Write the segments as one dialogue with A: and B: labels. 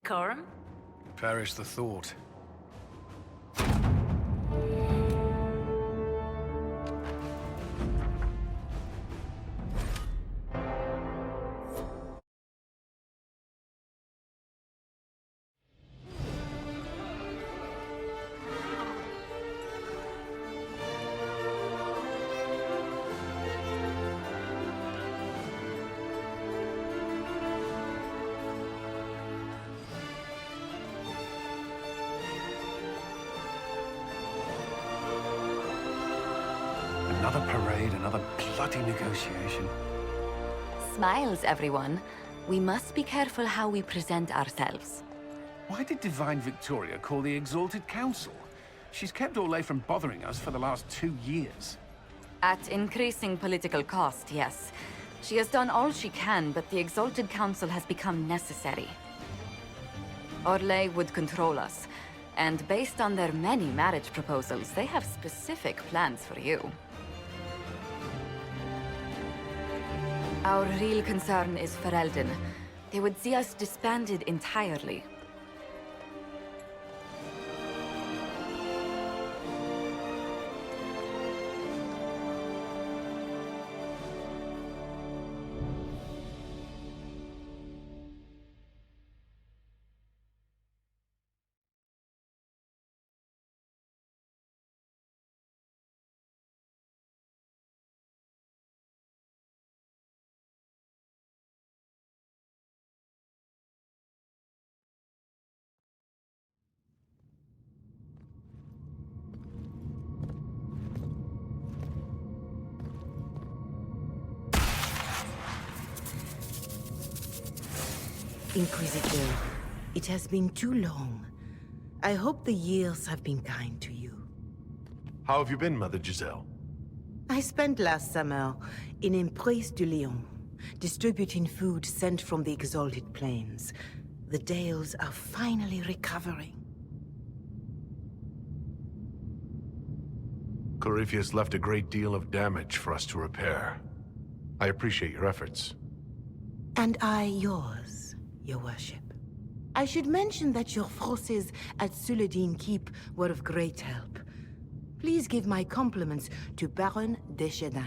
A: Decorum?
B: Perish the thought. Another parade, another bloody negotiation.
A: Smiles, everyone. We must be careful how we present ourselves.
B: Why did Divine Victoria call the Exalted Council? She's kept Orlais from bothering us for the last 2 years.
A: At increasing political cost, yes. She has done all she can, but the Exalted Council has become necessary. Orlais would control us, and based on their many marriage proposals, they have specific plans for you. Our real concern is Ferelden. They would see us disbanded entirely.
C: Inquisitor, it has been too long. I hope the years have been kind to you.
D: How have you been, Mother Giselle?
C: I spent last summer in Emprise de Lyon, distributing food sent from the Exalted Plains. The Dales are finally recovering.
D: Corypheus left a great deal of damage for us to repair. I appreciate your efforts.
C: And I yours, Your Worship. I should mention that your forces at Suladin Keep were of great help. Please give my compliments to Baron Deschedin.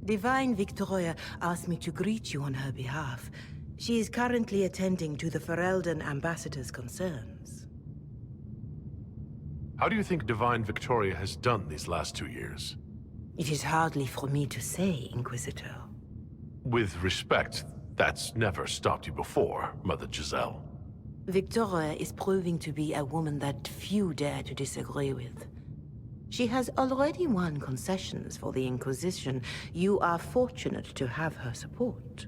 C: Divine Victoria asked me to greet you on her behalf. She is currently attending to the Ferelden ambassador's concerns.
D: How do you think Divine Victoria has done these last 2 years?
C: It is hardly for me to say, Inquisitor.
D: With respect, that's never stopped you before, Mother Giselle.
C: Victoria is proving to be a woman that few dare to disagree with. She has already won concessions for the Inquisition. You are fortunate to have her support.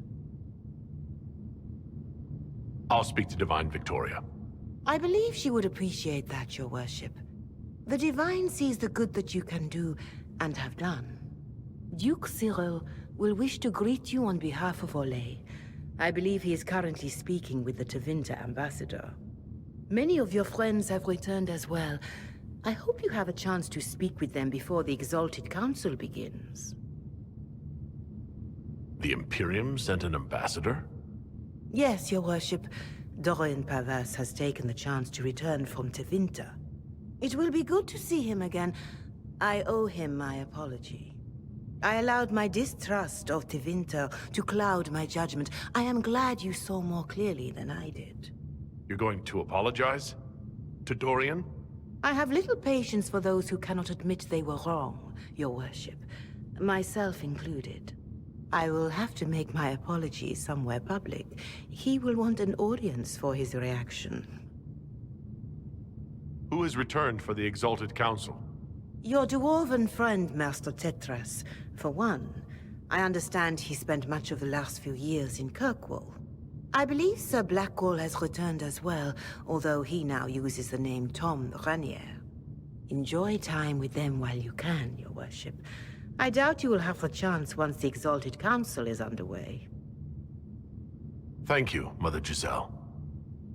D: I'll speak to Divine Victoria.
C: I believe she would appreciate that, Your Worship. The Divine sees the good that you can do, and have done. Duke Cyril will wish to greet you on behalf of Orlais. I believe he is currently speaking with the Tevinter ambassador. Many of your friends have returned as well. I hope you have a chance to speak with them before the Exalted Council begins.
D: The Imperium sent an ambassador?
C: Yes, Your Worship. Dorian Pavas has taken the chance to return from Tevinter. It will be good to see him again. I owe him my apology. I allowed my distrust of Tevinter to cloud my judgment. I am glad you saw more clearly than I did.
D: You're going to apologize? To Dorian?
C: I have little patience for those who cannot admit they were wrong, Your Worship. Myself included. I will have to make my apology somewhere public. He will want an audience for his reaction.
D: Who has returned for the Exalted Council?
C: Your dwarven friend, Master Tetras, for one. I understand he spent much of the last few years in Kirkwall. I believe Sir Blackwall has returned as well, although he now uses the name Tom Ranier. Enjoy time with them while you can, Your Worship. I doubt you will have the chance once the Exalted Council is underway.
D: Thank you, Mother Giselle.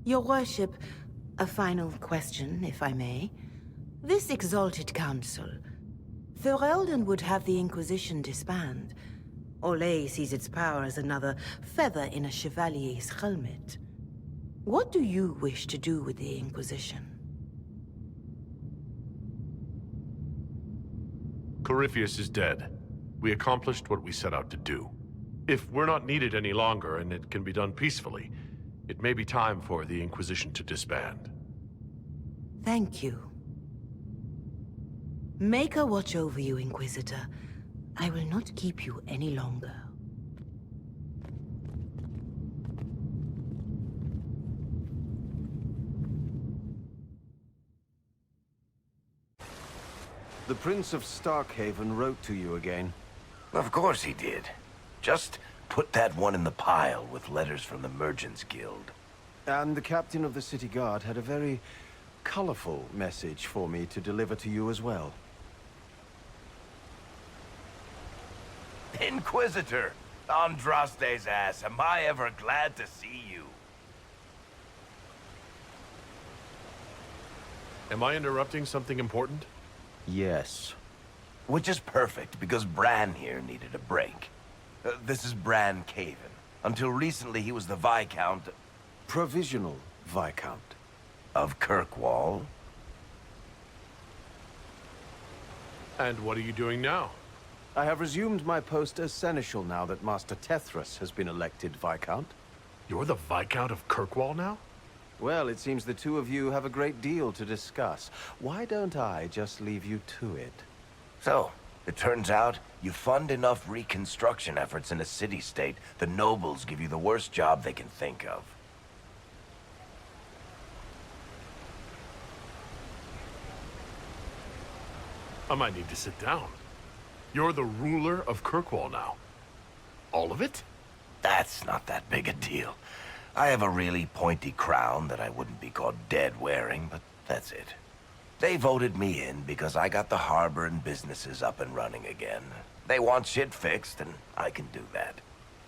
C: Your Worship, a final question, if I may. This Exalted Council, Ferelden would have the Inquisition disband. Orlais sees its power as another feather in a chevalier's helmet. What do you wish to do with the Inquisition?
D: Corypheus is dead. We accomplished what we set out to do. If we're not needed any longer and it can be done peacefully, it may be time for the Inquisition to disband.
C: Thank you. Maker watch over you, Inquisitor. I will not keep you any longer.
E: The Prince of Starkhaven wrote to you again.
F: Of course he did. Just put that one in the pile with letters from the Merchants Guild.
E: And the captain of the city guard had a very colorful message for me to deliver to you as well.
F: Inquisitor! Andraste's ass, am I ever glad to see you.
D: Am I interrupting something important?
E: Yes.
F: Which is perfect, because Bran here needed a break. This is Bran Caven. Until recently, he was the Viscount...
E: Provisional Viscount.
F: of Kirkwall.
D: And what are you doing now?
E: I have resumed my post as Seneschal now that Master Tethras has been elected Viscount.
D: You're the Viscount of Kirkwall now?
E: Well, it seems the two of you have a great deal to discuss. Why don't I just leave you to it?
F: So, it turns out, you fund enough reconstruction efforts in a city-state, the nobles give you the worst job they can think of.
D: I might need to sit down. You're the ruler of Kirkwall now. All of it?
F: That's not that big a deal. I have a really pointy crown that I wouldn't be caught dead wearing, but that's it. They voted me in because I got the harbor and businesses up and running again. They want shit fixed, and I can do that.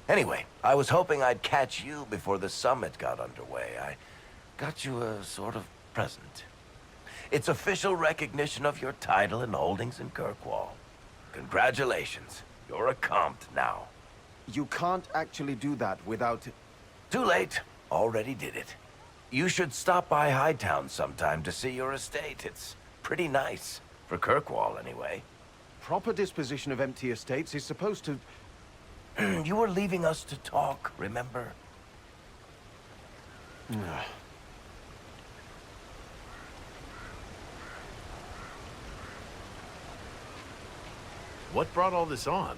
F: Anyway, I was hoping I'd catch you before the summit got underway. I got you a sort of present. It's official recognition of your title and holdings in Kirkwall. Congratulations. You're a compt now.
E: You can't actually do that without...
F: Too late. Already did it. You should stop by Hightown sometime to see your estate. It's pretty nice. For Kirkwall, anyway.
E: Proper disposition of empty estates is supposed to...
F: You were leaving us to talk, remember?
D: What brought all this on?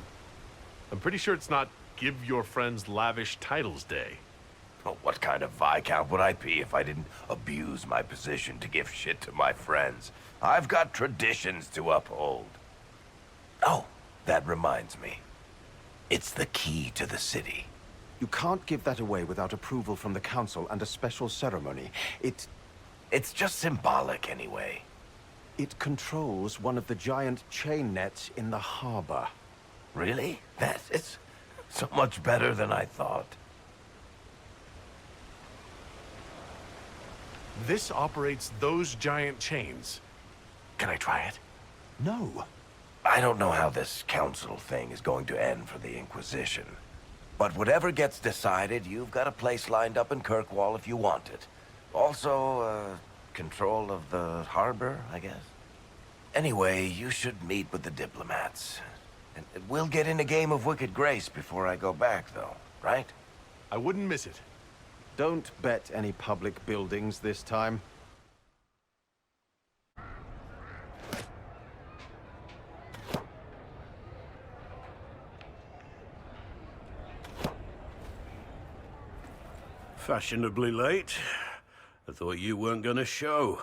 D: I'm pretty sure it's not Give Your Friends Lavish Titles Day.
F: Oh, what kind of Viscount would I be if I didn't abuse my position to give shit to my friends? I've got traditions to uphold. Oh, that reminds me. It's the key to the city.
E: You can't give that away without approval from the council and a special ceremony.
F: It's just symbolic anyway.
E: It controls one of the giant chain nets in the harbor.
F: Really? That is so much better than I thought.
D: This operates those giant chains. Can I try it?
E: No.
F: I don't know how this council thing is going to end for the Inquisition. But whatever gets decided, you've got a place lined up in Kirkwall if you want it. Also, control of the harbor, I guess. Anyway, you should meet with the diplomats. And we'll get in a game of Wicked Grace before I go back, though, right?
D: I wouldn't miss it.
E: Don't bet any public buildings this time.
G: Fashionably late. I thought you weren't gonna show.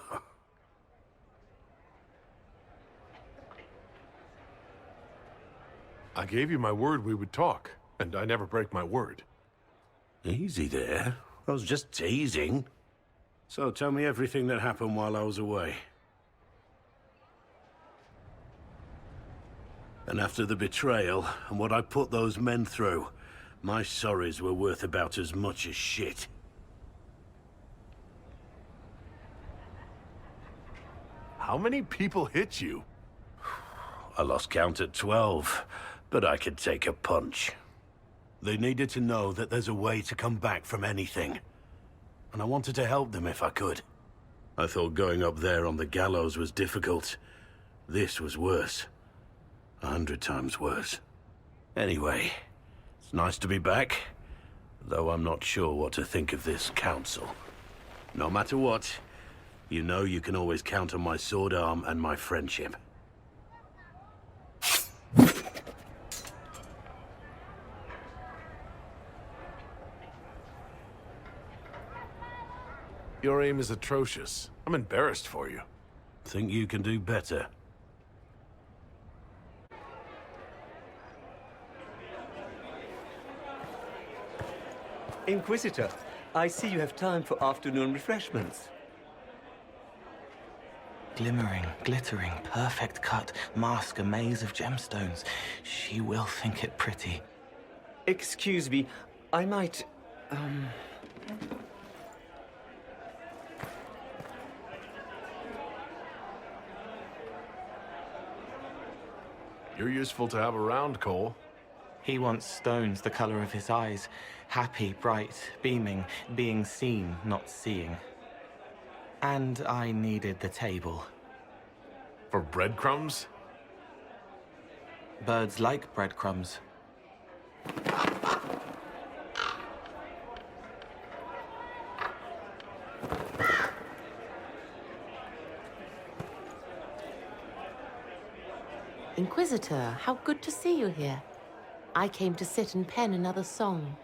D: I gave you my word we would talk, and I never break my word.
G: Easy there. I was just teasing. So tell me everything that happened while I was away. And after the betrayal, and what I put those men through, my sorries were worth about as much as shit.
D: How many people hit you?
G: I lost count at 12, but I could take a punch. They needed to know that there's a way to come back from anything. and I wanted to help them if I could. I thought going up there on the gallows was difficult. This was worse. 100 times worse. Anyway, it's nice to be back, though I'm not sure what to think of this council. No matter what, you know you can always count on my sword arm and my friendship.
D: Your aim is atrocious. I'm embarrassed for you.
G: Think you can do better?
H: Inquisitor, I see you have time for afternoon refreshments.
I: Glimmering, glittering, perfect cut, mask a maze of gemstones. She will think it pretty.
H: Excuse me, I might,
D: You're useful to have around, Cole.
I: He wants stones the color of his eyes. Happy, bright, beaming, being seen, not seeing. And I needed the table.
D: For breadcrumbs?
I: Birds like breadcrumbs.
C: Inquisitor, how good to see you here. I came to sit and pen another song.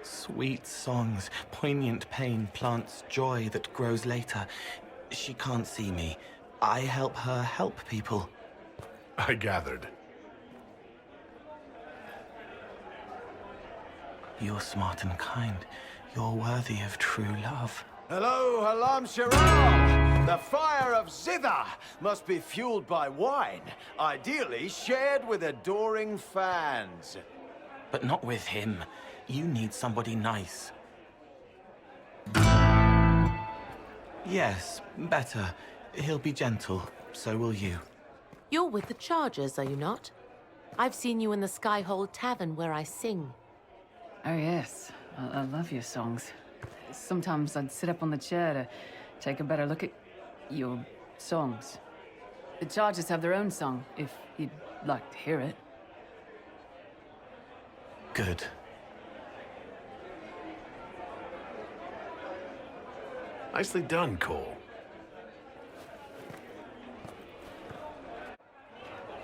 I: Sweet songs, poignant pain plants joy that grows later. She can't see me. I help her help people.
D: I gathered.
I: You're smart and kind. You're worthy of true love.
E: Hello, Halam Shiraz! The fire of Zither must be fueled by wine, ideally shared with adoring fans.
I: But not with him. You need somebody nice. Yes, better. He'll be gentle. So will you.
C: You're with the Chargers, are you not? I've seen you in the Skyhold Tavern where I sing.
J: Oh, yes. I love your songs. Sometimes I'd sit up on the chair to take a better look at your songs. The Chargers have their own song, if you'd like to hear it.
I: Good.
D: Nicely done, Cole.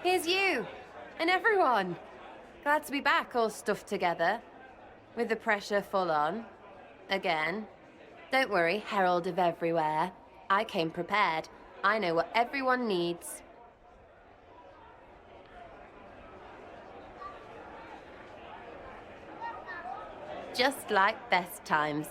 K: Here's you! And everyone! Glad to be back, all stuffed together. With the pressure full on. Again. Don't worry, Herald of Everywhere. I came prepared. I know what everyone needs. Just like best times.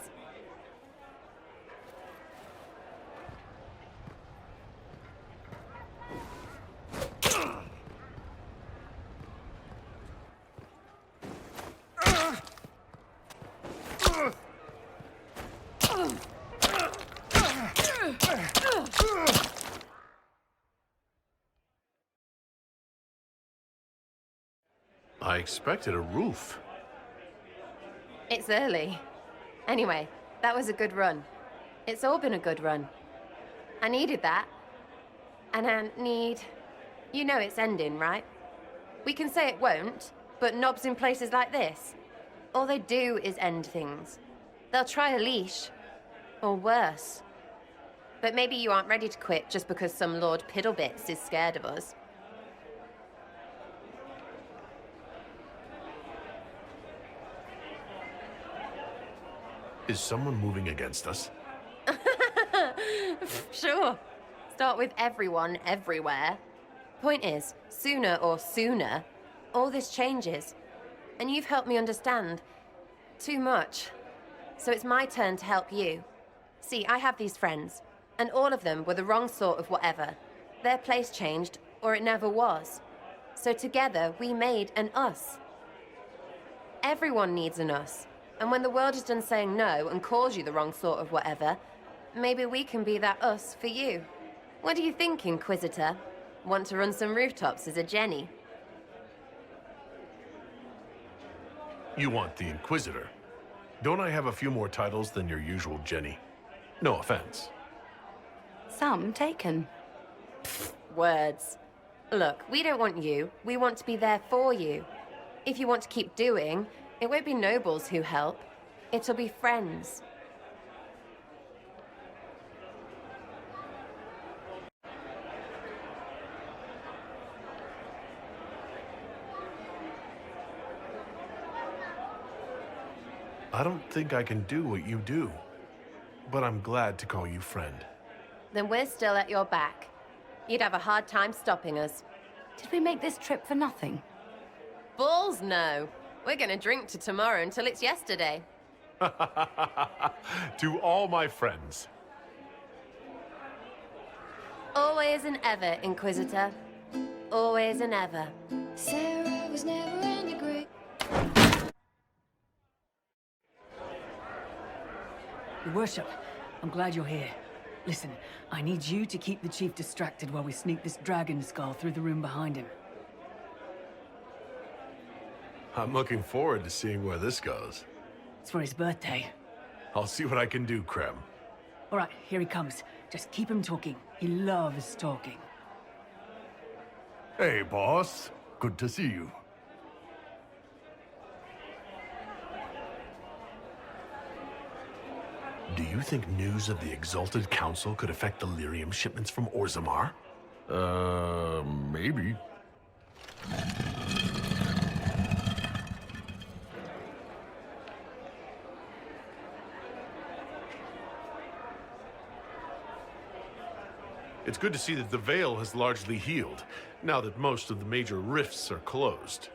D: I expected a roof.
K: It's early. Anyway, that was a good run. It's all been a good run. I needed that. And I need... You know it's ending, right? We can say it won't, but knobs in places like this, all they do is end things. They'll try a leash. Or worse. But maybe you aren't ready to quit just because some Lord Piddlebits is scared of us.
D: Is someone moving against us?
K: Sure. Start with everyone, everywhere. Point is, sooner, all this changes. And you've helped me understand. Too much. So it's my turn to help you. See, I have these friends, and all of them were the wrong sort of whatever. Their place changed, or it never was. So together, we made an us. Everyone needs an us. And when the world is done saying no and calls you the wrong sort of whatever, maybe we can be that us for you. What do you think, Inquisitor? Want to run some rooftops as a Jenny?
D: You want the Inquisitor? Don't I have a few more titles than your usual Jenny? No offense.
K: Some taken. Words. Look, we don't want you. We want to be there for you. If you want to keep doing, it won't be nobles who help. It'll be friends.
D: I don't think I can do what you do, but I'm glad to call you friend.
K: Then we're still at your back. You'd have a hard time stopping us.
A: Did we make this trip for nothing?
K: Balls no. We're gonna drink to tomorrow until it's yesterday.
D: To all my friends.
K: Always and ever, Inquisitor. Always and ever.
L: Sarah was never in a great...
J: Your worship, I'm glad you're here. Listen, I need you to keep the chief distracted while we sneak this dragon skull through the room behind him.
D: I'm looking forward to seeing where this goes.
J: It's for his birthday.
D: I'll see what I can do, Krem.
J: All right, here he comes. Just keep him talking. He loves talking.
M: Hey, boss. Good to see you.
D: Do you think news of the Exalted Council could affect the lyrium shipments from Orzammar?
M: Maybe.
D: It's good to see that the Veil has largely healed, now that most of the major rifts are closed.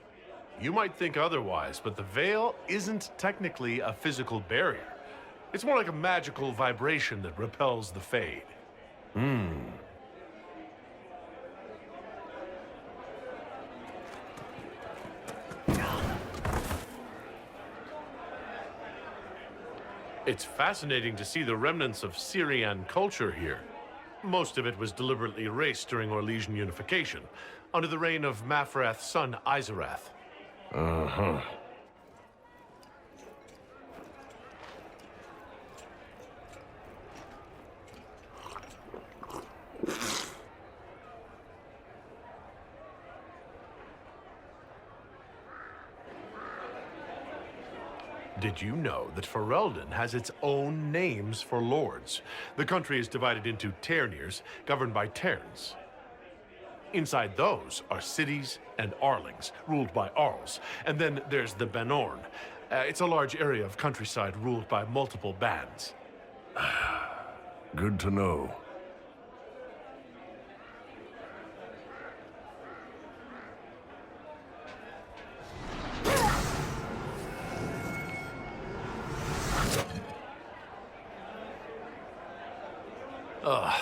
D: You might think otherwise, but the Veil isn't technically a physical barrier. It's more like a magical vibration that repels the Fade. It's fascinating to see the remnants of Syrian culture here. Most of it was deliberately erased during Orlesian unification, under the reign of Mafrath's son Izarath.
M: Uh-huh.
D: Did you know that Ferelden has its own names for lords? The country is divided into Ternirs, governed by Terns. Inside those are cities and Arlings, ruled by Arls. And then there's the Banorn. It's a large area of countryside ruled by multiple bands.
M: Good to know.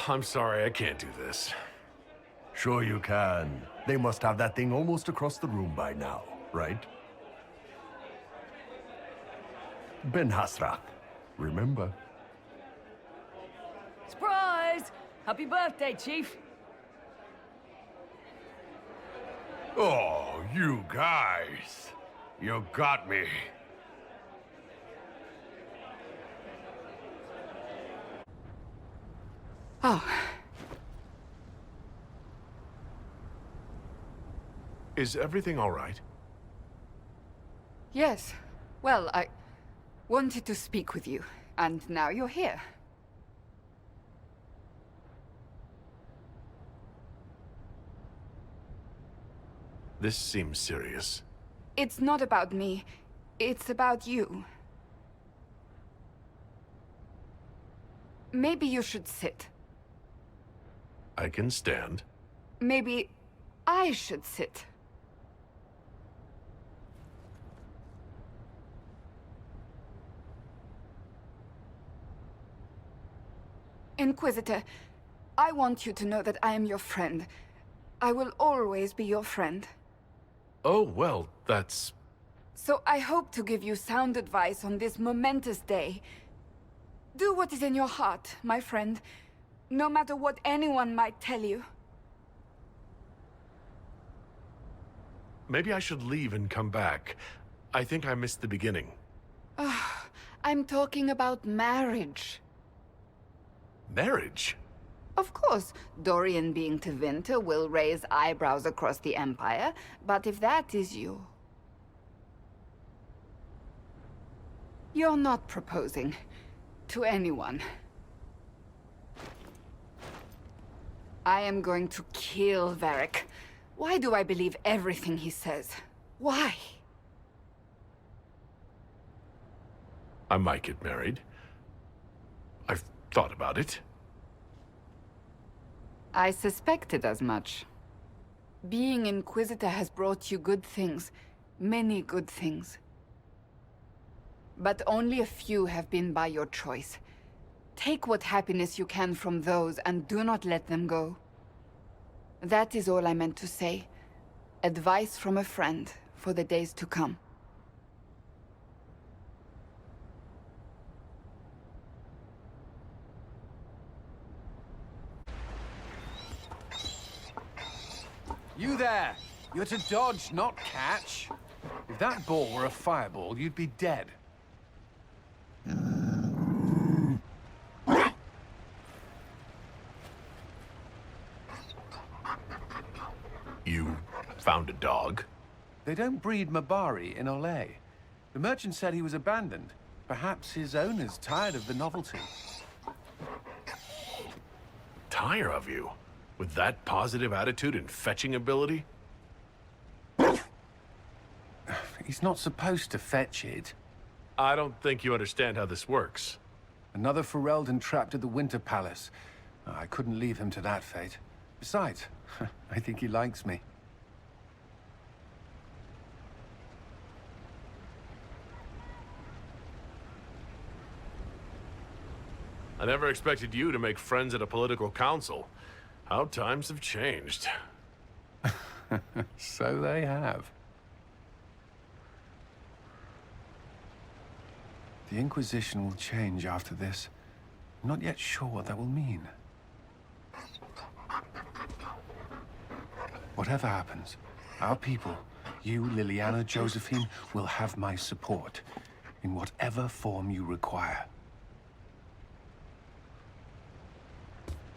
D: I'm sorry, I can't do this.
M: Sure you can. They must have that thing almost across the room by now, right? Ben Hasrak, remember?
J: Surprise! Happy birthday, Chief!
M: Oh, you guys. You got me.
A: Oh.
D: Is everything all right?
N: Yes. Well, I wanted to speak with you, and now you're here.
D: This seems serious.
N: It's not about me. It's about you. Maybe you should sit.
D: I can stand.
N: Maybe I should sit. Inquisitor, I want you to know that I am your friend. I will always be your friend.
D: Oh, well, that's...
N: So I hope to give you sound advice on this momentous day. Do what is in your heart, my friend, no matter what anyone might tell you.
D: Maybe I should leave and come back. I think I missed the beginning.
N: I'm talking about marriage.
D: Marriage?
N: Of course, Dorian being Tevinter will raise eyebrows across the Empire, but if that is you... You're not proposing to anyone. I am going to kill Varric. Why do I believe everything he says? Why?
D: I might get married. I've thought about it.
N: I suspected as much. Being Inquisitor has brought you good things. Many good things. But only a few have been by your choice. Take what happiness you can from those and do not let them go. That is all I meant to say. Advice from a friend for the days to come.
B: You there! You're to dodge, not catch. If that ball were a fireball, you'd be dead.
D: You found a dog?
B: They don't breed Mabari in Olay. The merchant said he was abandoned. Perhaps his owner's tired of the novelty.
D: Tire of you? With that positive attitude and fetching ability?
B: He's not supposed to fetch it.
D: I don't think you understand how this works.
B: Another Ferelden trapped at the Winter Palace. I couldn't leave him to that fate. Besides, I think he likes me.
D: I never expected you to make friends at a political council. How times have changed.
B: So they have. The Inquisition will change after this. I'm not yet sure what that will mean. Whatever happens, our people, you, Liliana, Josephine, will have my support in whatever form you require.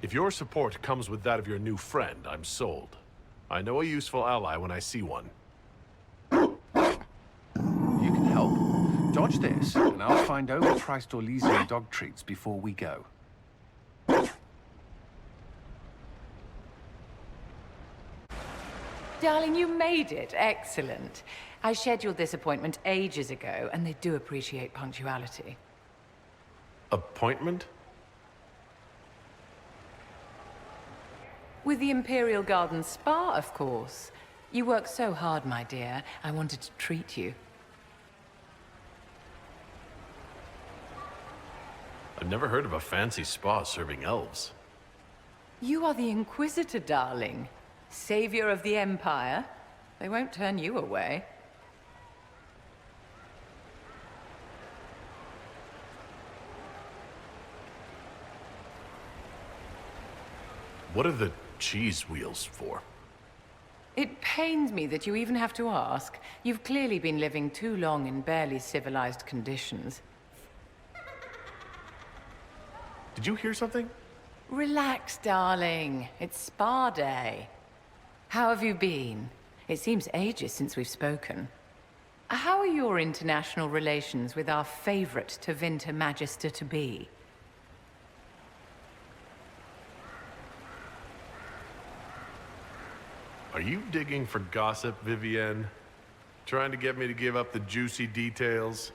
D: If your support comes with that of your new friend, I'm sold. I know a useful ally when I see one.
B: You can help. Dodge this, and I'll find overpriced Orlesian dog treats before we go.
O: Darling, you made it. Excellent. I scheduled this appointment ages ago, and they do appreciate punctuality.
D: Appointment?
O: With the Imperial Garden Spa, of course. You work so hard, my dear. I wanted to treat you.
D: I've never heard of a fancy spa serving elves.
O: You are the Inquisitor, darling. Savior of the Empire. They won't turn you away.
D: What are the cheese wheels for?
O: It pains me that you even have to ask. You've clearly been living too long in barely civilized conditions.
D: Did you hear something?
O: Relax, darling. It's spa day. How have you been? It seems ages since we've spoken. How are your international relations with our favorite Tevinter Magister-to-be?
D: Are you digging for gossip, Vivienne? Trying to get me to give up the juicy details?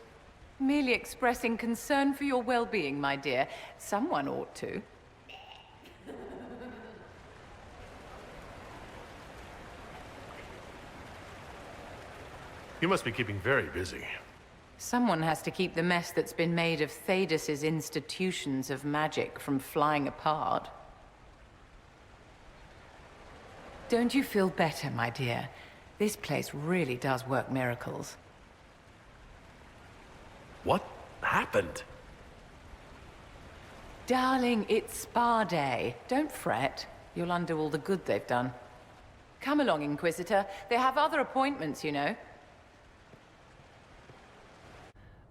O: Merely expressing concern for your well-being, my dear. Someone ought to.
D: You must be keeping very busy.
O: Someone has to keep the mess that's been made of Thaddeus' institutions of magic from flying apart. Don't you feel better, my dear? This place really does work miracles.
D: What happened?
O: Darling, it's spa day. Don't fret. You'll undo all the good they've done. Come along, Inquisitor. They have other appointments, you know.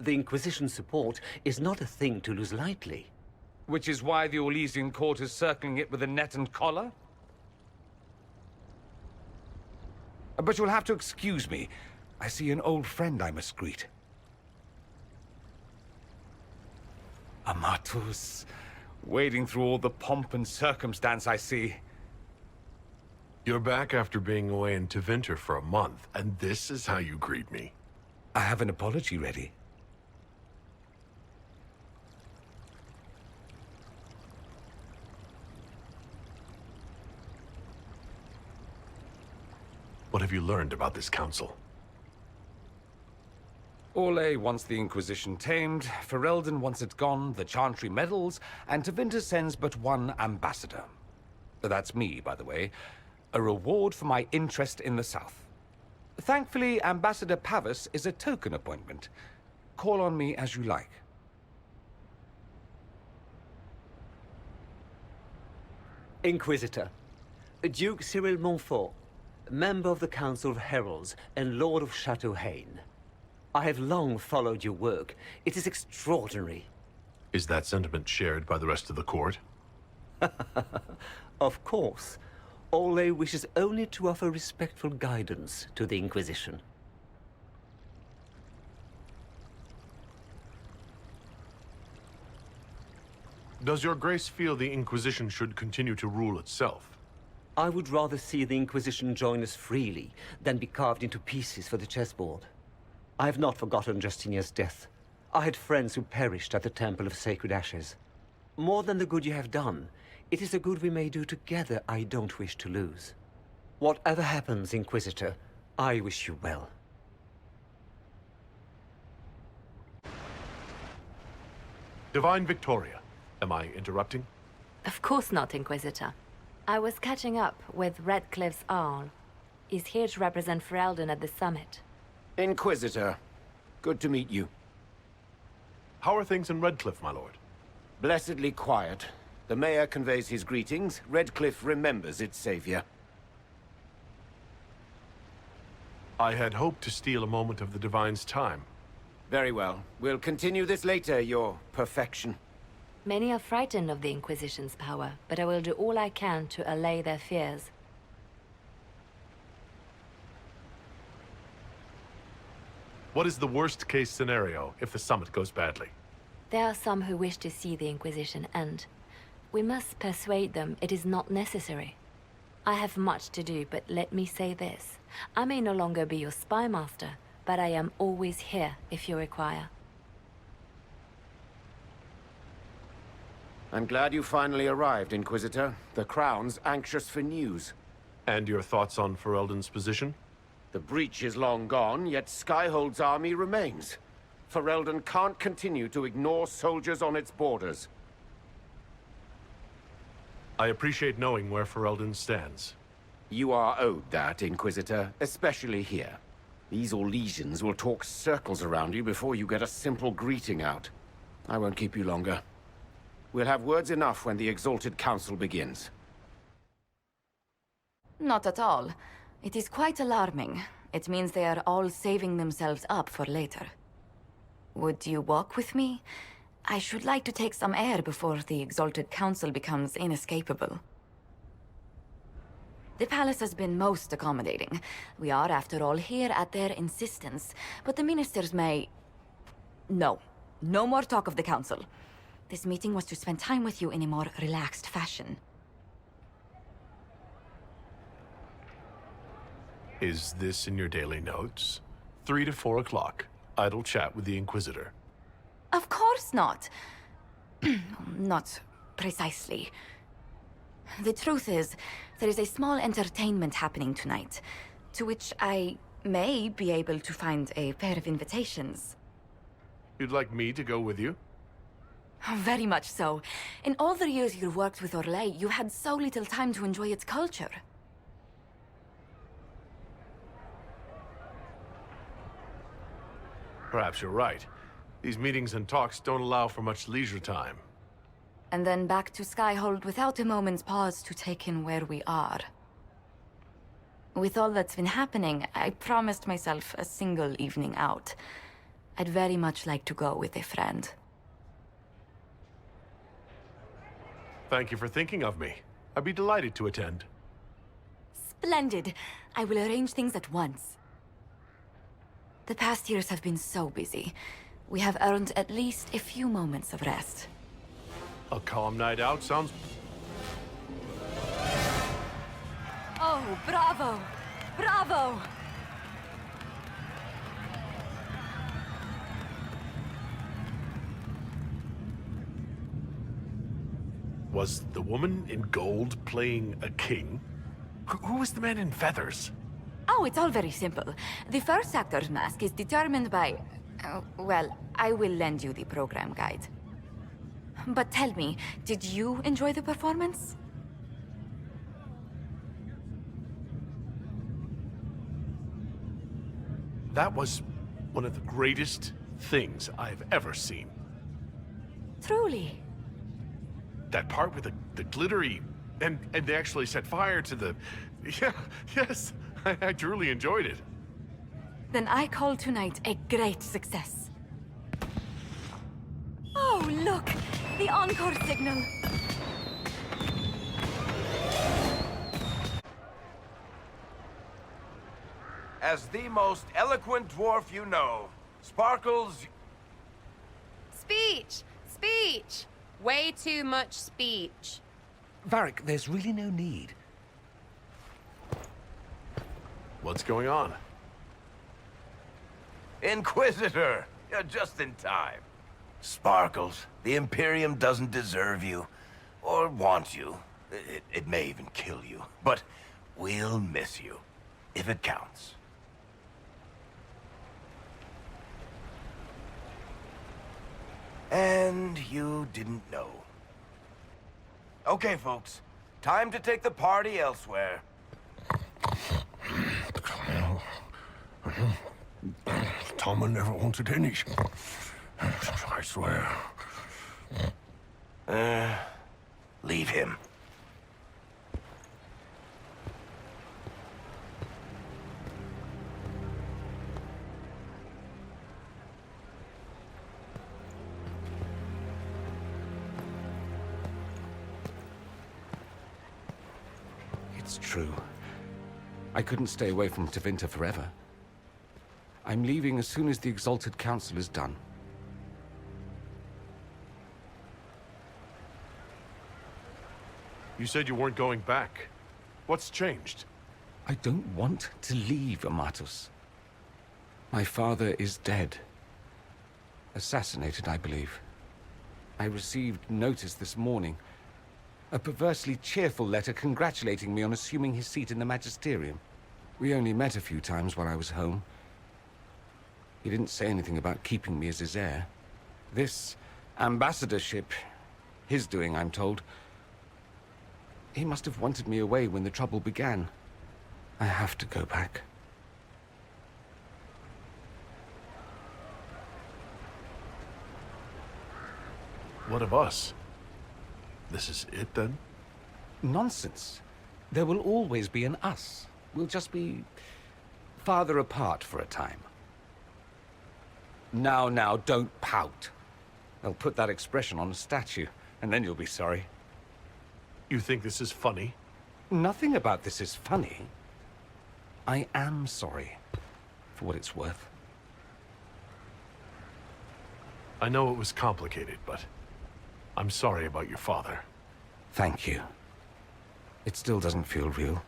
H: The Inquisition's support is not a thing to lose lightly.
P: Which is why the Orlesian court is circling it with a net and collar? But you'll have to excuse me. I see an old friend I must greet. Amatus. Wading through all the pomp and circumstance, I see.
D: You're back after being away in Tevinter for a month, and this is how you greet me.
P: I have an apology ready.
D: What have you learned about this council?
P: Orlais wants the Inquisition tamed, Ferelden wants it gone, the Chantry meddles, and Tevinter sends but one ambassador. That's me, by the way. A reward for my interest in the South. Thankfully, Ambassador Pavis is a token appointment. Call on me as you like.
H: Inquisitor, Duke Cyril Montfort, member of the Council of Heralds and Lord of Chateau Haine. I have long followed your work. It is extraordinary.
D: Is that sentiment shared by the rest of the court?
H: Of course. Orlais wishes only to offer respectful guidance to the Inquisition.
D: Does your grace feel the Inquisition should continue to rule itself?
H: I would rather see the Inquisition join us freely than be carved into pieces for the chessboard. I have not forgotten Justinia's death. I had friends who perished at the Temple of Sacred Ashes. More than the good you have done, it is the good we may do together I don't wish to lose. Whatever happens, Inquisitor, I wish you well.
D: Divine Victoria, am I interrupting?
Q: Of course not, Inquisitor. I was catching up with Redcliffe's Arl. He's here to represent Ferelden at the summit.
E: Inquisitor, good to meet you.
D: How are things in Redcliffe, my lord?
E: Blessedly quiet. The mayor conveys his greetings. Redcliffe remembers its savior.
D: I had hoped to steal a moment of the Divine's time.
E: Very well. We'll continue this later, your perfection.
Q: Many are frightened of the Inquisition's power, but I will do all I can to allay their fears.
D: What is the worst-case scenario if the summit goes badly?
Q: There are some who wish to see the Inquisition end. We must persuade them it is not necessary. I have much to do, but let me say this. I may no longer be your spy master, but I am always here if you require.
E: I'm glad you finally arrived, Inquisitor. The Crown's anxious for news.
D: And your thoughts on Ferelden's position?
E: The breach is long gone, yet Skyhold's army remains. Ferelden can't continue to ignore soldiers on its borders.
D: I appreciate knowing where Ferelden stands.
E: You are owed that, Inquisitor, especially here. These Orlesians will talk circles around you before you get a simple greeting out. I won't keep you longer. We'll have words enough when the Exalted Council begins.
A: Not at all. It is quite alarming. It means they are all saving themselves up for later. Would you walk with me? I should like to take some air before the Exalted Council becomes inescapable. The palace has been most accommodating. We are, after all, here at their insistence, but the ministers may... No. No more talk of the council. This meeting was to spend time with you in a more relaxed fashion.
D: Is this in your daily notes? 3 to 4 o'clock. Idle chat with the Inquisitor.
A: Of course not. Not precisely. The truth is, there is a small entertainment happening tonight, to which I may be able to find a pair of invitations.
D: You'd like me to go with you?
A: Very much so. In all the years you worked with Orlais, you had so little time to enjoy its culture.
D: Perhaps you're right. These meetings and talks don't allow for much leisure time.
A: And then back to Skyhold without a moment's pause to take in where we are. With all that's been happening, I promised myself a single evening out. I'd very much like to go with a friend.
D: Thank you for thinking of me. I'd be delighted to attend.
A: Splendid. I will arrange things at once. The past years have been so busy. We have earned at least a few moments of rest.
D: A calm night out sounds...
A: Oh, bravo! Bravo!
D: Was the woman in gold playing a king? Who was the man in feathers?
A: Oh, it's all very simple. The first actor's mask is determined by... well, I will lend you the program guide. But tell me, did you enjoy the performance?
D: That was one of the greatest things I've ever seen.
A: Truly.
D: That part with the glittery... And they actually set fire to the... Yeah, yes, I truly enjoyed it.
A: Then I call tonight a great success. Oh, look! The encore signal!
F: As the most eloquent dwarf you know, Sparkles...
K: Speech! Speech! Way too much speech.
P: Varric, there's really no need.
D: What's going on?
F: Inquisitor! You're just in time. Sparkles, the Imperium doesn't deserve you. Or want you. It may even kill you. But we'll miss you. If it counts. And you didn't know. Okay, folks. Time to take the party elsewhere.
M: Tama never wanted any. I swear.
F: Leave him.
P: It's true. I couldn't stay away from Tevinter forever. I'm leaving as soon as the Exalted Council is done.
D: You said you weren't going back. What's changed?
P: I don't want to leave Amatus. My father is dead. Assassinated, I believe. I received notice this morning. A perversely cheerful letter congratulating me on assuming his seat in the Magisterium. We only met a few times while I was home. He didn't say anything about keeping me as his heir. This ambassadorship, his doing, I'm told. He must have wanted me away when the trouble began. I have to go back.
D: What of us? This is it, then?
P: Nonsense. There will always be an us. We'll just be farther apart for a time. Now, don't pout. They'll put that expression on a statue, and then you'll be sorry.
D: You think this is funny?
P: Nothing about this is funny. I am sorry, for what it's worth.
D: I know it was complicated, but I'm sorry about your father.
P: Thank you. It still doesn't feel real.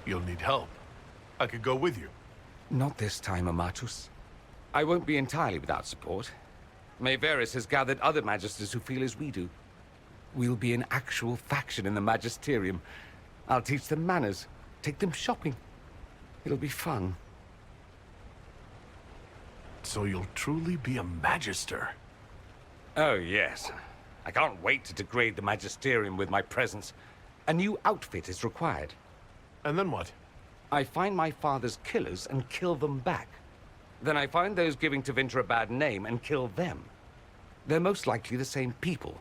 D: You'll need help. I could go with you.
P: Not this time, Amatus. I won't be entirely without support. Maevaris has gathered other magisters who feel as we do. We'll be an actual faction in the Magisterium. I'll teach them manners, take them shopping. It'll be fun.
D: So you'll truly be a magister?
P: Oh, yes. I can't wait to degrade the Magisterium with my presence. A new outfit is required.
D: And then what?
P: I find my father's killers and kill them back. Then I find those giving Tevinter a bad name and kill them. They're most likely the same people,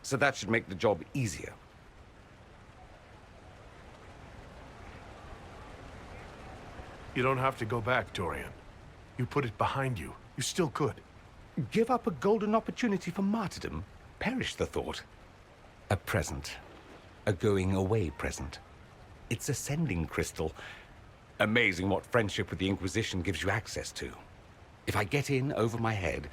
P: so that should make the job easier.
D: You don't have to go back, Dorian. You put it behind you. You still could.
P: Give up a golden opportunity for martyrdom? Perish the thought. A present. A going-away present. It's a sending crystal. Amazing what friendship with the Inquisition gives you access to. If I get in over my head,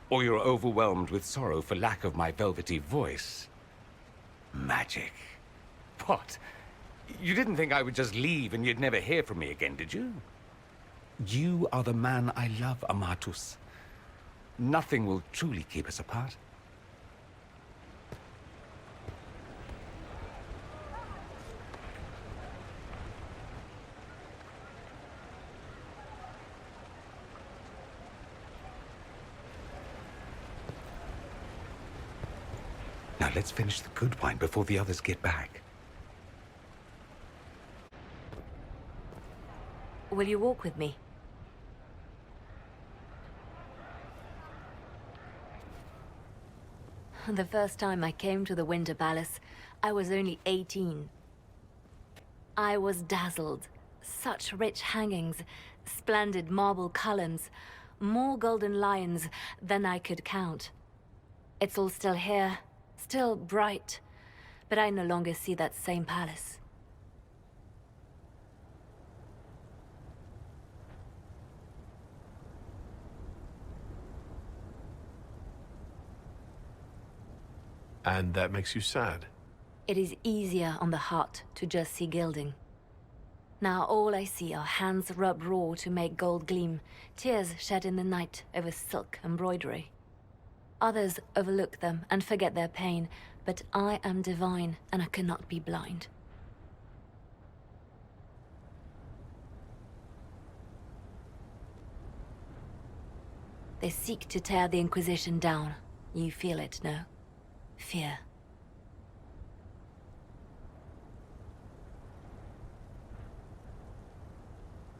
P: or you're overwhelmed with sorrow for lack of my velvety voice... magic. What? You didn't think I would just leave and you'd never hear from me again, did you? You are the man I love, Amatus. Nothing will truly keep us apart. Now let's finish the good wine before the others get back.
Q: Will you walk with me? The first time I came to the Winter Palace, I was only 18. I was dazzled. Such rich hangings, splendid marble columns, more golden lions than I could count. It's all still here, still bright, but I no longer see that same palace.
D: And that makes you sad?
Q: It is easier on the heart to just see gilding. Now all I see are hands rubbed raw to make gold gleam, tears shed in the night over silk embroidery. Others overlook them and forget their pain, but I am divine and I cannot be blind. They seek to tear the Inquisition down. You feel it, no? Fear.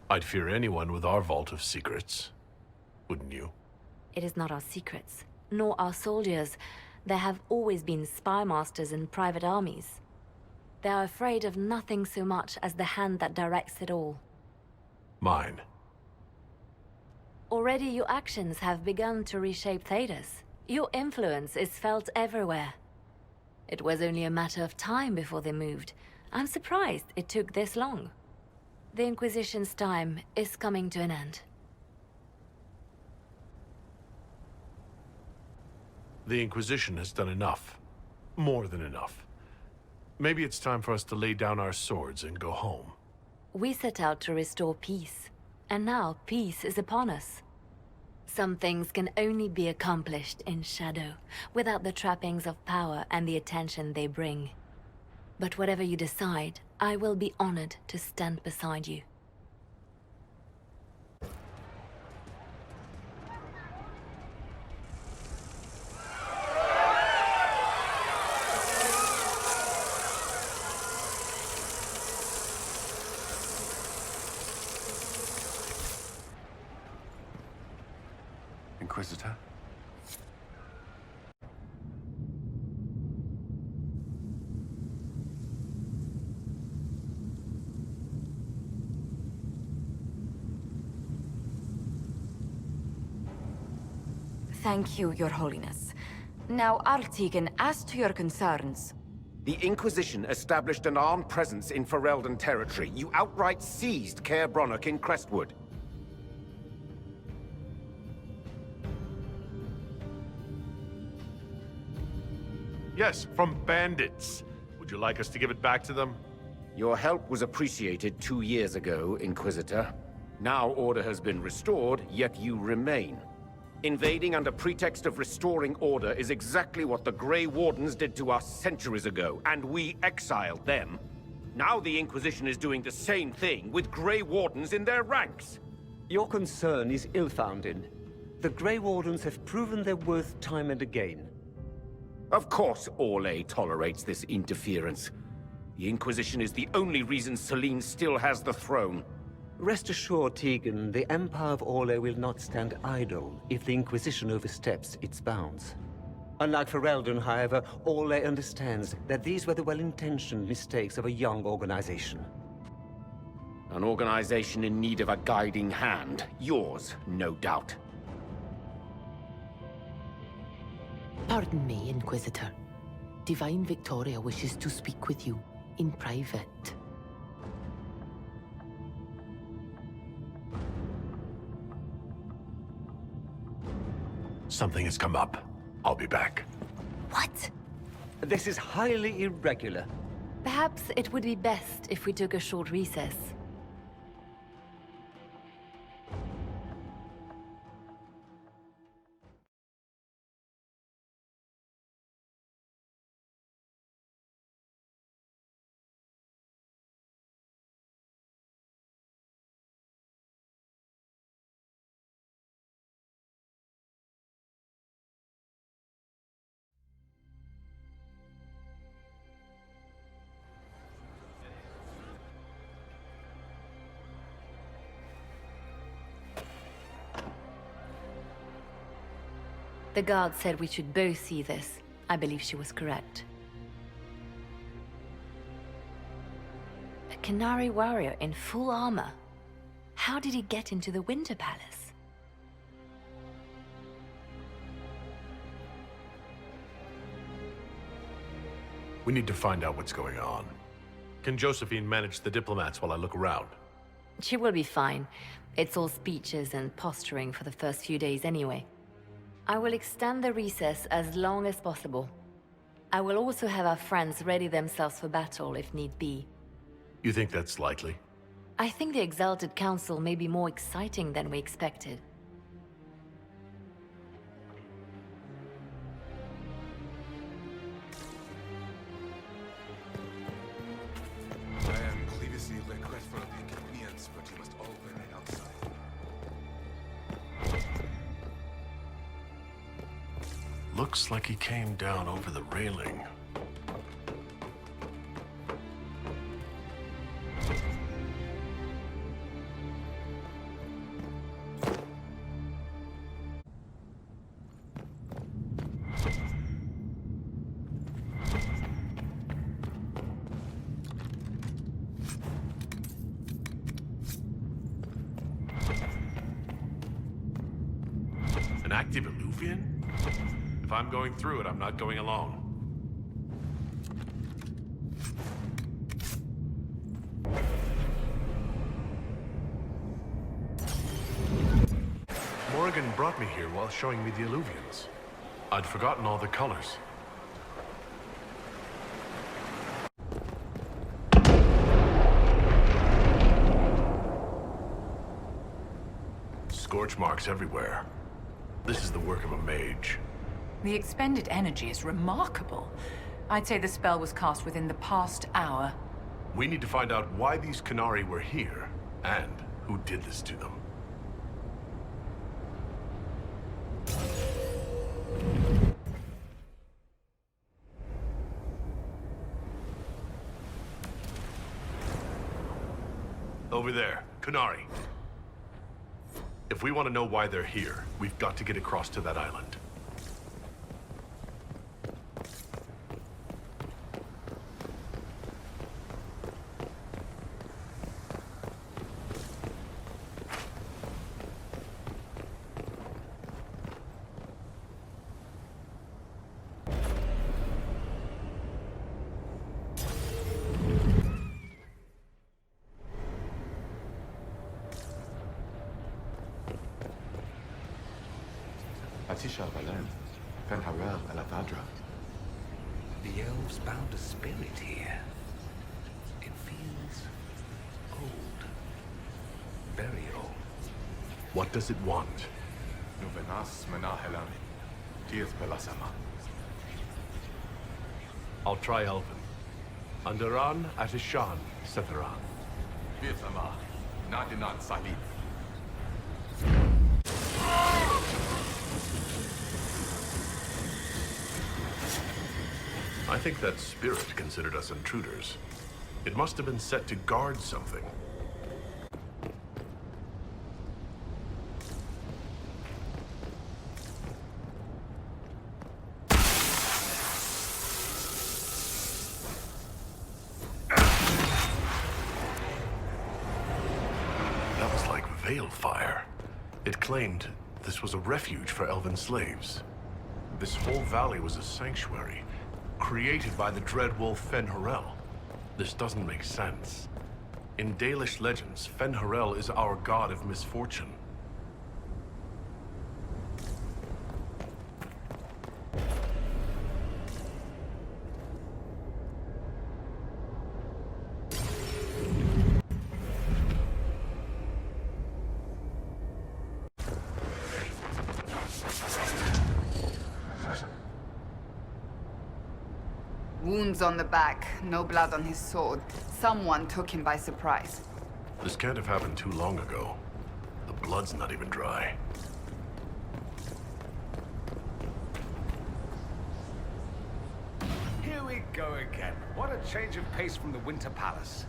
D: I'd fear anyone with our vault of secrets. Wouldn't you?
Q: It is not our secrets, nor our soldiers. There have always been spy masters and private armies. They are afraid of nothing so much as the hand that directs it all.
D: Mine.
Q: Already your actions have begun to reshape Thedas. Your influence is felt everywhere. It was only a matter of time before they moved. I'm surprised it took this long. The Inquisition's time is coming to an end.
D: The Inquisition has done enough. More than enough. Maybe it's time for us to lay down our swords and go home.
Q: We set out to restore peace, and now peace is upon us. Some things can only be accomplished in shadow, without the trappings of power and the attention they bring. But whatever you decide, I will be honored to stand beside you.
B: Inquisitor?
A: Thank you, Your Holiness. Now, Artigan, as to your concerns...
E: The Inquisition established an armed presence in Ferelden territory. You outright seized Caer Bronach in Crestwood.
D: Yes, from bandits. Would you like us to give it back to them?
E: Your help was appreciated 2 years ago, Inquisitor. Now order has been restored, yet you remain. Invading under pretext of restoring order is exactly what the Grey Wardens did to us centuries ago, and we exiled them. Now the Inquisition is doing the same thing with Grey Wardens in their ranks.
H: Your concern is ill-founded. The Grey Wardens have proven their worth time and again.
E: Of course Orlais tolerates this interference. The Inquisition is the only reason Selene still has the throne.
H: Rest assured, Tegan, the Empire of Orlais will not stand idle if the Inquisition oversteps its bounds. Unlike Ferelden, however, Orlais understands that these were the well-intentioned mistakes of a young organization.
E: An organization in need of a guiding hand. Yours, no doubt.
C: Pardon me, Inquisitor. Divine Victoria wishes to speak with you in private.
D: Something has come up. I'll be back.
Q: What?
H: This is highly irregular.
Q: Perhaps it would be best if we took a short recess. The guard said we should both see this. I believe she was correct. A Canary warrior in full armor. How did he get into the Winter Palace?
D: We need to find out what's going on. Can Josephine manage the diplomats while I look around?
Q: She will be fine. It's all speeches and posturing for the first few days anyway. I will extend the recess as long as possible. I will also have our friends ready themselves for battle if need be.
D: You think that's likely?
Q: I think the Exalted Council may be more exciting than we expected.
R: I am grievously regretful of the inconvenience, but you must all remain outside.
D: Looks like he came down over the railing. An active Illuvian? If I'm going through it, I'm not going alone. Morrigan brought me here while showing me the Illuvians. I'd forgotten all the colors. Scorch marks everywhere. This is the work of a mage.
O: The expended energy is remarkable. I'd say the spell was cast within the past hour.
D: We need to find out why these Canary were here, and who did this to them. Over there, Canary. If we want to know why they're here, we've got to get across to that island.
R: The elves bound a spirit here. It feels old. Very old.
D: What does it want? I'll try Elven. Underan Atishan Setharan. I think that spirit considered us intruders. It must have been set to guard something. balefire. It claimed this was a refuge for elven slaves. This whole valley was a sanctuary, created by the dread wolf Fen-Harel. This doesn't make sense. In Dalish legends, Fen-Harel is our god of misfortune.
N: Wounds on the back, no blood on his sword. Someone took him by surprise.
D: This can't have happened too long ago. The blood's not even dry.
P: Here we go again. What a change of pace from the Winter Palace.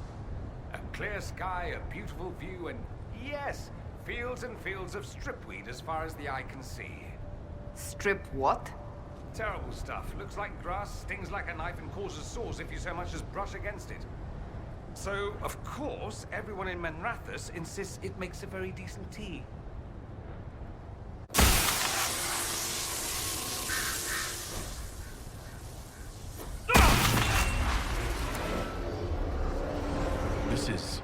P: A clear sky, a beautiful view, and yes, fields and fields of stripweed as far as the eye can see.
N: Strip what?
P: Terrible stuff. Looks like grass, stings like a knife, and causes sores if you so much as brush against it. So, of course, everyone in Menrathus insists it makes a very decent tea.
D: This is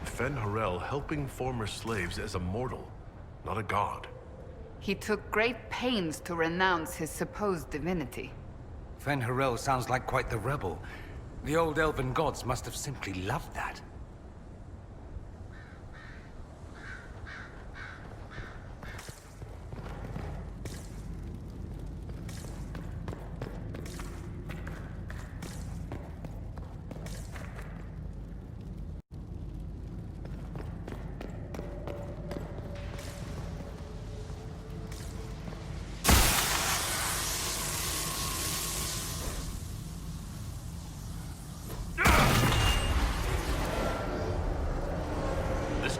D: Fen-Harel helping former slaves as a mortal, not a god.
N: He took great pains to renounce his supposed divinity.
P: Fen-Harel sounds like quite the rebel. The old elven gods must have simply loved that.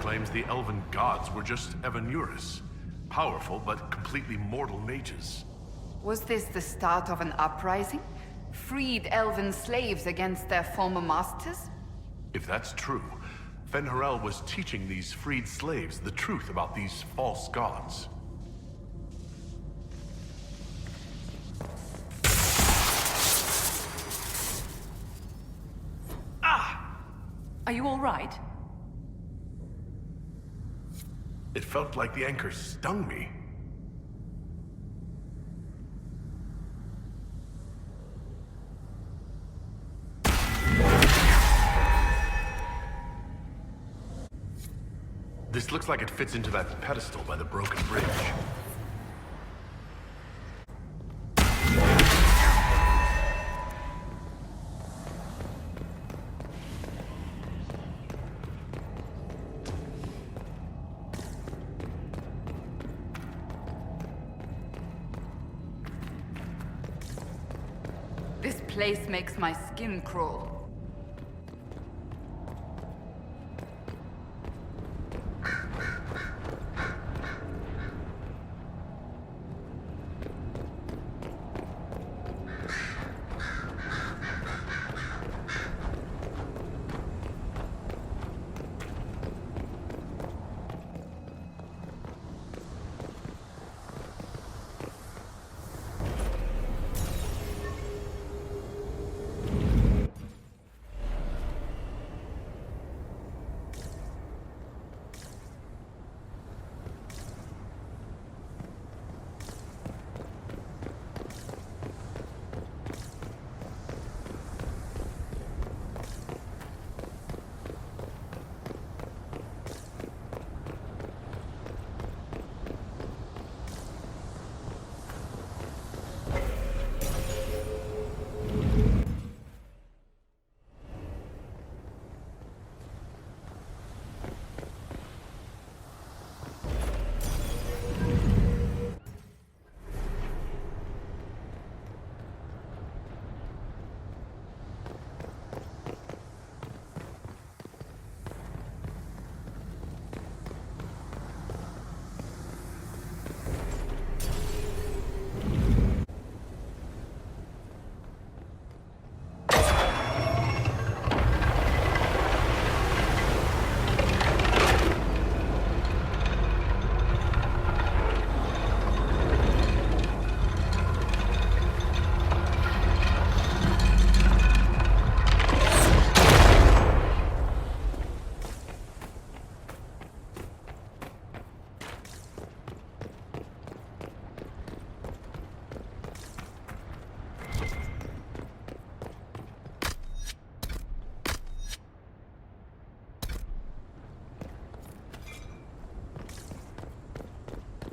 D: Claims the elven gods were just Evanuris, powerful but completely mortal mages.
N: Was this the start of an uprising? Freed elven slaves against their former masters?
D: If that's true, Fen-Harel was teaching these freed slaves the truth about these false gods.
O: Are you all right?
D: It felt like the anchor stung me. This looks like it fits into that pedestal by the broken bridge.
N: This place makes my skin crawl.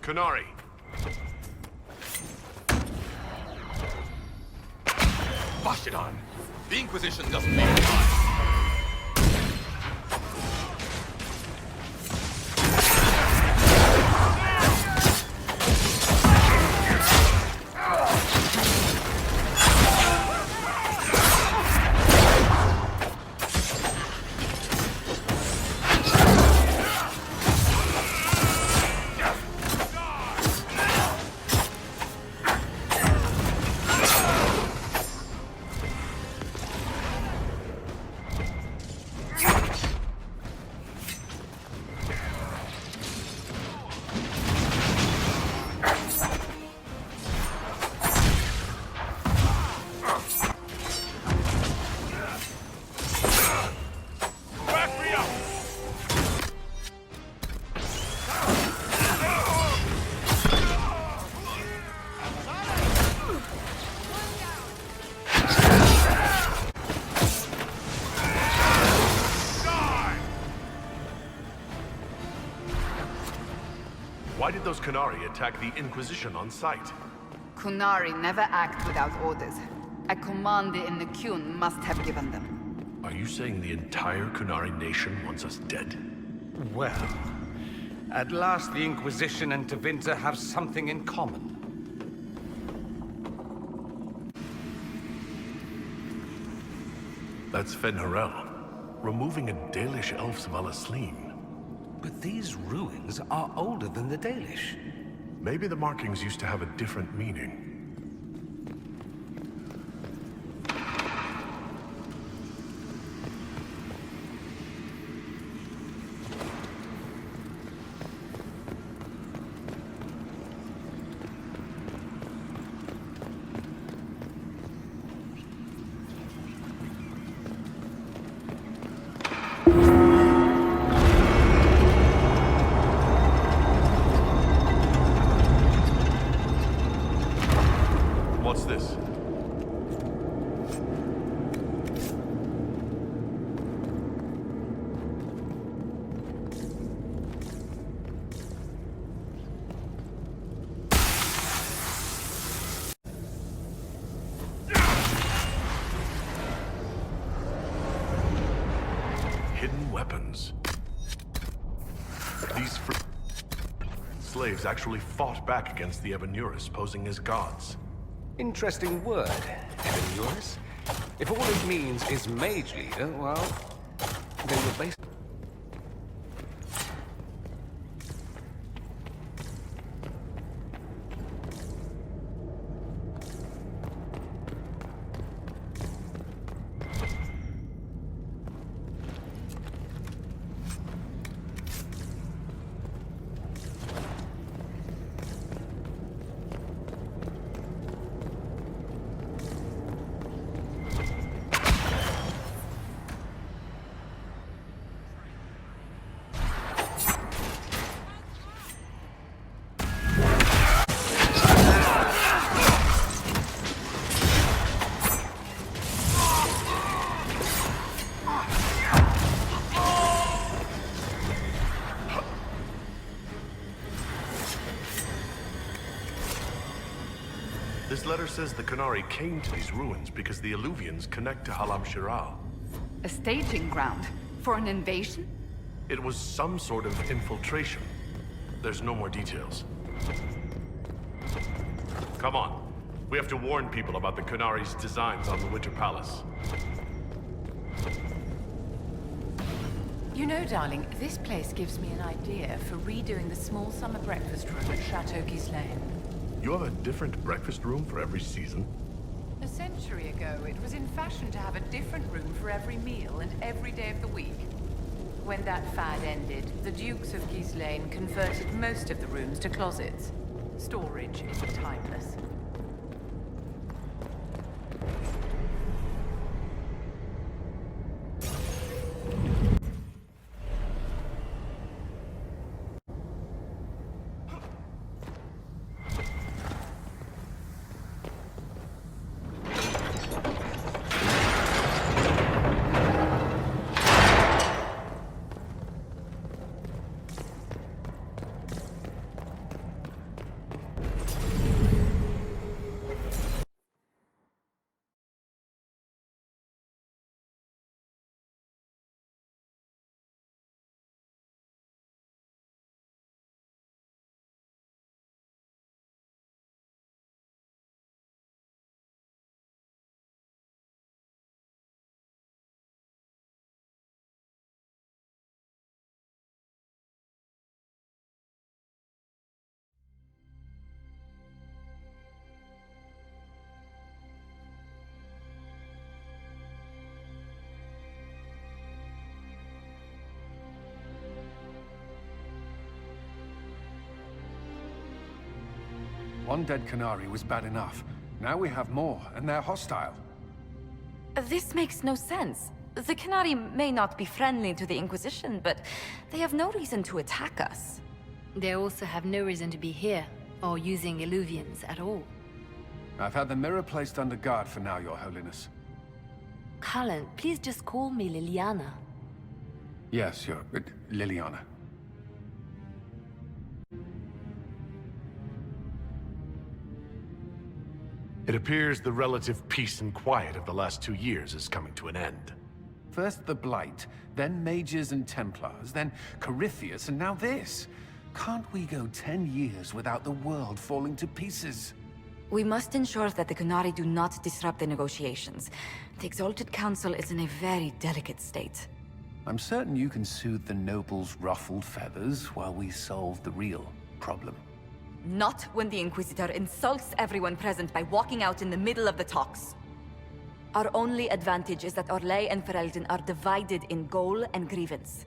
D: Canary.
R: Wash it on. The Inquisition doesn't make time.
D: Why did those Qunari attack the Inquisition on sight?
N: Qunari never act without orders. A command in the Qun must have given them.
D: Are you saying the entire Qunari nation wants us dead?
P: Well, at last the Inquisition and Tevinter have something in common.
D: That's Fenharel, removing a Dalish elf's Valasleen.
P: But these ruins are older than the Dalish.
D: Maybe the markings used to have a different meaning. What's this? Hidden weapons. These slaves actually fought back against the Ebenuris, posing as gods.
P: Interesting word, Ebenuris. If all it means is mage leader, well, they were based...
D: This letter says the Qunari came to these ruins because the Alluvians connect to Halam Shiral.
N: A staging ground for an invasion?
D: It was some sort of infiltration. There's no more details. Come on. We have to warn people about the Qunari's designs on the Winter Palace.
O: You know, darling, this place gives me an idea for redoing the small summer breakfast room at Chateau Ghislaine.
D: You have a different breakfast room for every season?
O: A century ago, it was in fashion to have a different room for every meal and every day of the week. When that fad ended, the Dukes of Ghislaine converted most of the rooms to closets. Storage is timeless.
B: One dead Canary was bad enough. Now we have more, and they're hostile.
A: This makes no sense. The Canary may not be friendly to the Inquisition, but they have no reason to attack us.
Q: They also have no reason to be here, or using Illuvians at all.
B: I've had the mirror placed under guard for now, Your Holiness.
Q: Cullen, please just call me Liliana.
B: Yes, Liliana.
D: It appears the relative peace and quiet of the last 2 years is coming to an end.
B: First the Blight, then Mages and Templars, then Corypheus, and now this. Can't we go 10 years without the world falling to pieces?
A: We must ensure that the Canary do not disrupt the negotiations. The Exalted Council is in a very delicate state.
B: I'm certain you can soothe the nobles' ruffled feathers while we solve the real problem.
A: Not when the Inquisitor insults everyone present by walking out in the middle of the talks. Our only advantage is that Orlais and Ferelden are divided in goal and grievance.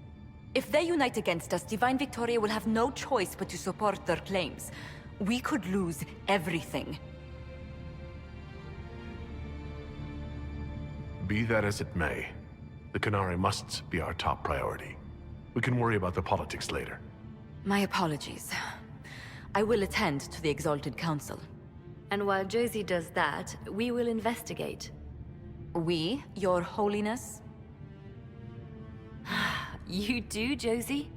A: If they unite against us, Divine Victoria will have no choice but to support their claims. We could lose everything.
D: Be that as it may, the Canary must be our top priority. We can worry about the politics later.
A: My apologies. I will attend to the Exalted Council.
Q: And while Josie does that, we will investigate.
A: We, Your Holiness?
Q: You do, Josie?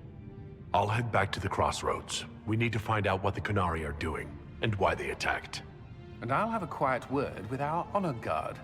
D: I'll head back to the crossroads. We need to find out what the Canary are doing, and why they attacked.
B: And I'll have a quiet word with our honor guard.